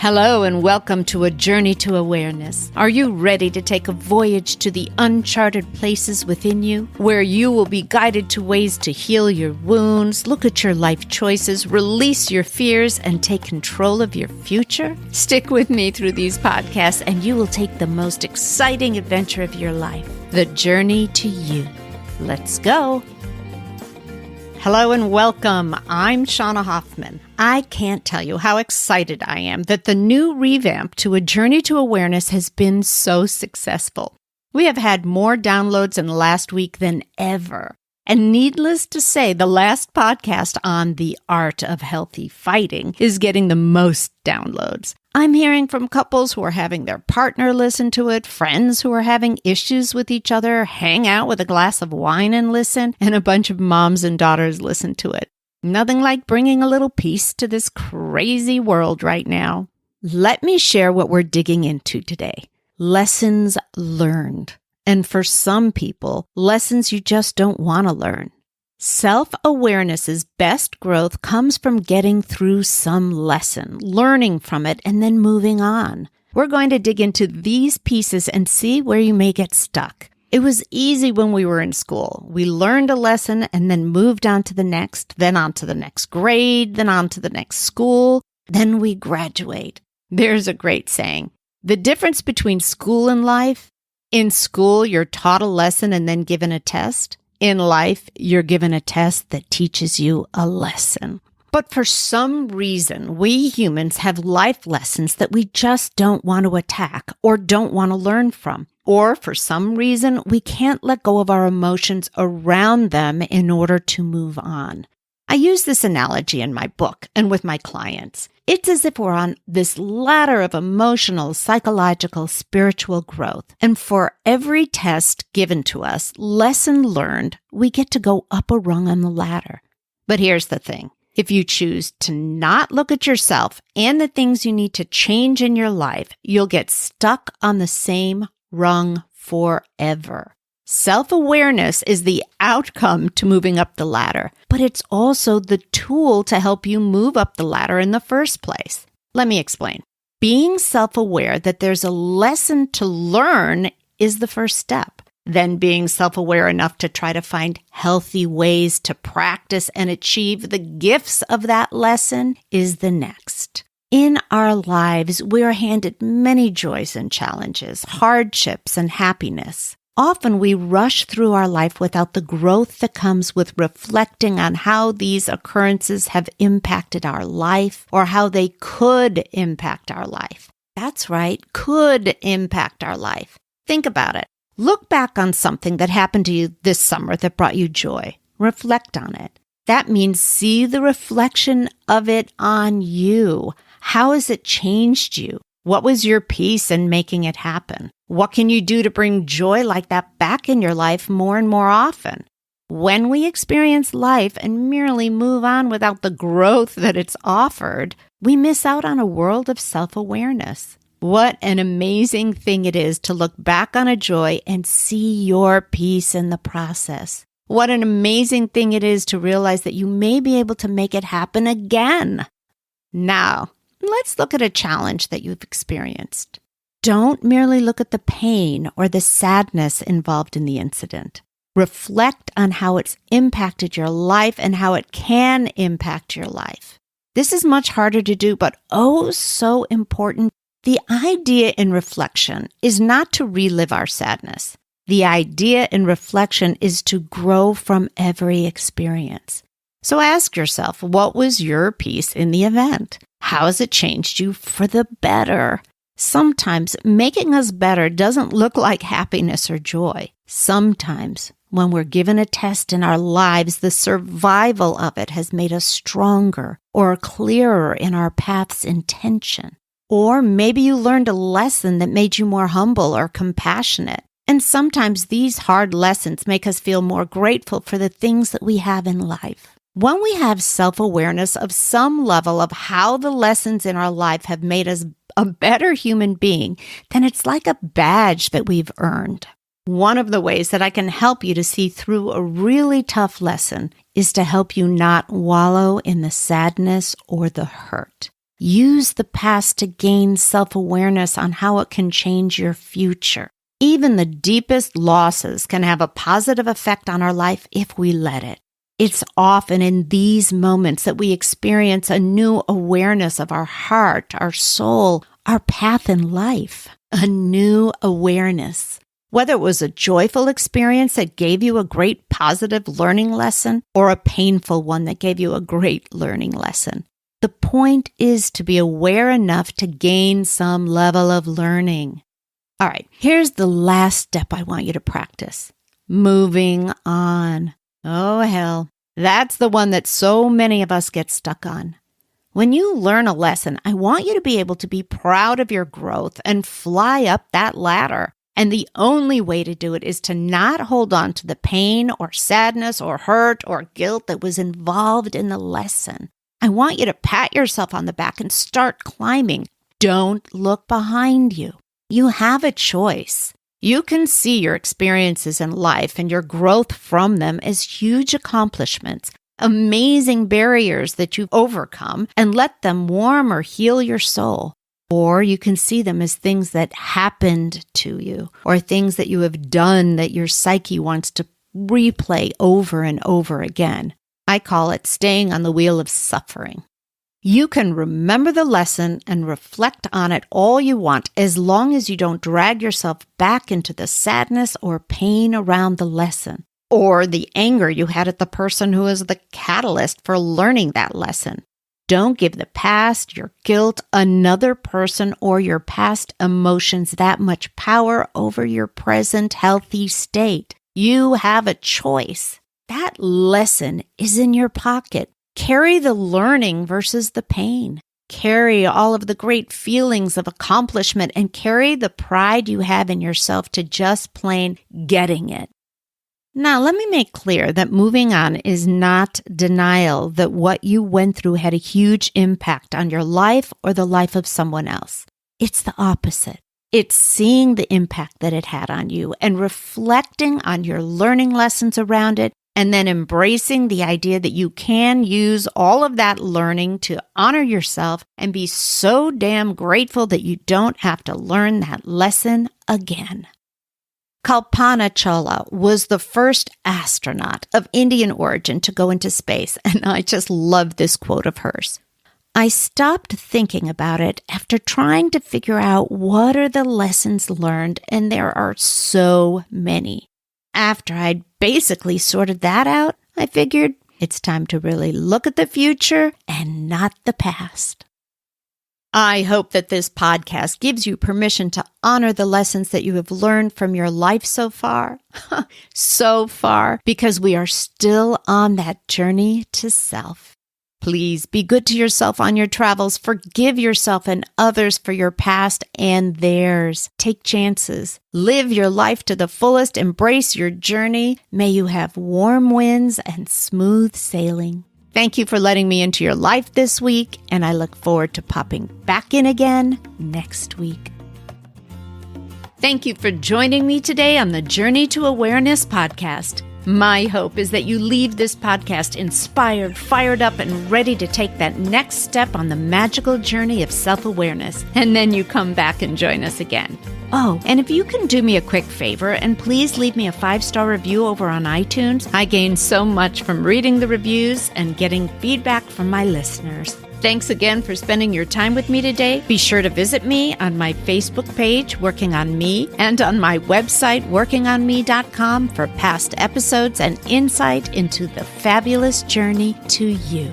Hello and welcome to A Journey to Awareness. Are you ready to take a voyage to the uncharted places within you, where you will be guided to ways to heal your wounds, look at your life choices, release your fears, and take control of your future? Stick with me through these podcasts and you will take the most exciting adventure of your life, the journey to you. Let's go. Hello and welcome. I'm Shauna Hoffman. I can't tell you how excited I am that the new revamp to A Journey to Awareness has been so successful. We have had more downloads in the last week than ever. And needless to say, the last podcast on the art of healthy fighting is getting the most downloads. I'm hearing from couples who are having their partner listen to it, friends who are having issues with each other, hang out with a glass of wine and listen, and a bunch of moms and daughters listen to it. Nothing like bringing a little peace to this crazy world right now. Let me share what we're digging into today. Lessons learned. And for some people, lessons you just don't want to learn. Self-awareness's best growth comes from getting through some lesson, learning from it, and then moving on. We're going to dig into these pieces and see where you may get stuck. It was easy when we were in school. We learned a lesson and then moved on to the next, then on to the next grade, then on to the next school. Then we graduate. There's a great saying. The difference between school and life: in school, you're taught a lesson and then given a test. In life, you're given a test that teaches you a lesson. But for some reason, we humans have life lessons that we just don't want to attack or don't want to learn from. Or for some reason, we can't let go of our emotions around them in order to move on. I use this analogy in my book and with my clients. It's as if we're on this ladder of emotional, psychological, spiritual growth. And for every test given to us, lesson learned, we get to go up a rung on the ladder. But here's the thing. If you choose to not look at yourself and the things you need to change in your life, you'll get stuck on the same rung forever. Self-awareness is the outcome to moving up the ladder, but it's also the tool to help you move up the ladder in the first place. Let me explain. Being self-aware that there's a lesson to learn is the first step. Then being self-aware enough to try to find healthy ways to practice and achieve the gifts of that lesson is the next. In our lives, we are handed many joys and challenges, hardships and happiness. Often we rush through our life without the growth that comes with reflecting on how these occurrences have impacted our life or how they could impact our life. That's right, could impact our life. Think about it. Look back on something that happened to you this summer that brought you joy. Reflect on it. That means see the reflection of it on you. How has it changed you? What was your piece in making it happen? What can you do to bring joy like that back in your life more and more often? When we experience life and merely move on without the growth that it's offered, we miss out on a world of self-awareness. What an amazing thing it is to look back on a joy and see your piece in the process. What an amazing thing it is to realize that you may be able to make it happen again. Now, let's look at a challenge that you've experienced. Don't merely look at the pain or the sadness involved in the incident. Reflect on how it's impacted your life and how it can impact your life. This is much harder to do, but oh so important. The idea in reflection is not to relive our sadness. The idea in reflection is to grow from every experience. So ask yourself, what was your piece in the event? How has it changed you for the better? Sometimes making us better doesn't look like happiness or joy. Sometimes when we're given a test in our lives, the survival of it has made us stronger or clearer in our path's intention. Or maybe you learned a lesson that made you more humble or compassionate. And sometimes these hard lessons make us feel more grateful for the things that we have in life. When we have self-awareness of some level of how the lessons in our life have made us a better human being, then it's like a badge that we've earned. One of the ways that I can help you to see through a really tough lesson is to help you not wallow in the sadness or the hurt. Use the past to gain self-awareness on how it can change your future. Even the deepest losses can have a positive effect on our life if we let it. It's often in these moments that we experience a new awareness of our heart, our soul, our path in life. A new awareness. Whether it was a joyful experience that gave you a great positive learning lesson or a painful one that gave you a great learning lesson. The point is to be aware enough to gain some level of learning. All right, here's the last step I want you to practice. Moving on. Oh, hell. That's the one that so many of us get stuck on. When you learn a lesson, I want you to be able to be proud of your growth and fly up that ladder. And the only way to do it is to not hold on to the pain or sadness or hurt or guilt that was involved in the lesson. I want you to pat yourself on the back and start climbing. Don't look behind you. You have a choice. You can see your experiences in life and your growth from them as huge accomplishments, amazing barriers that you've overcome, and let them warm or heal your soul. Or you can see them as things that happened to you or things that you have done that your psyche wants to replay over and over again. I call it staying on the wheel of suffering. You can remember the lesson and reflect on it all you want as long as you don't drag yourself back into the sadness or pain around the lesson or the anger you had at the person who was the catalyst for learning that lesson. Don't give the past, your guilt, another person, or your past emotions that much power over your present healthy state. You have a choice. That lesson is in your pocket. Carry the learning versus the pain. Carry all of the great feelings of accomplishment and carry the pride you have in yourself to just plain getting it. Now, let me make clear that moving on is not denial that what you went through had a huge impact on your life or the life of someone else. It's the opposite. It's seeing the impact that it had on you and reflecting on your learning lessons around it, and then embracing the idea that you can use all of that learning to honor yourself and be so damn grateful that you don't have to learn that lesson again. Kalpana Chawla was the first astronaut of Indian origin to go into space, and I just love this quote of hers. I stopped thinking about it after trying to figure out what are the lessons learned, and there are so many. After I'd basically sorted that out, I figured it's time to really look at the future and not the past. I hope that this podcast gives you permission to honor the lessons that you have learned from your life so far. So far, because we are still on that journey to self. Please be good to yourself on your travels. Forgive yourself and others for your past and theirs. Take chances. Live your life to the fullest. Embrace your journey. May you have warm winds and smooth sailing. Thank you for letting me into your life this week, and I look forward to popping back in again next week. Thank you for joining me today on the Journey to Awareness podcast. My hope is that you leave this podcast inspired, fired up, and ready to take that next step on the magical journey of self-awareness. And then you come back and join us again. Oh, and if you can do me a quick favor and please leave me a 5-star review over on iTunes. I gain so much from reading the reviews and getting feedback from my listeners. Thanks again for spending your time with me today. Be sure to visit me on my Facebook page, Working on Me, and on my website, workingonme.com, for past episodes and insight into the fabulous journey to you.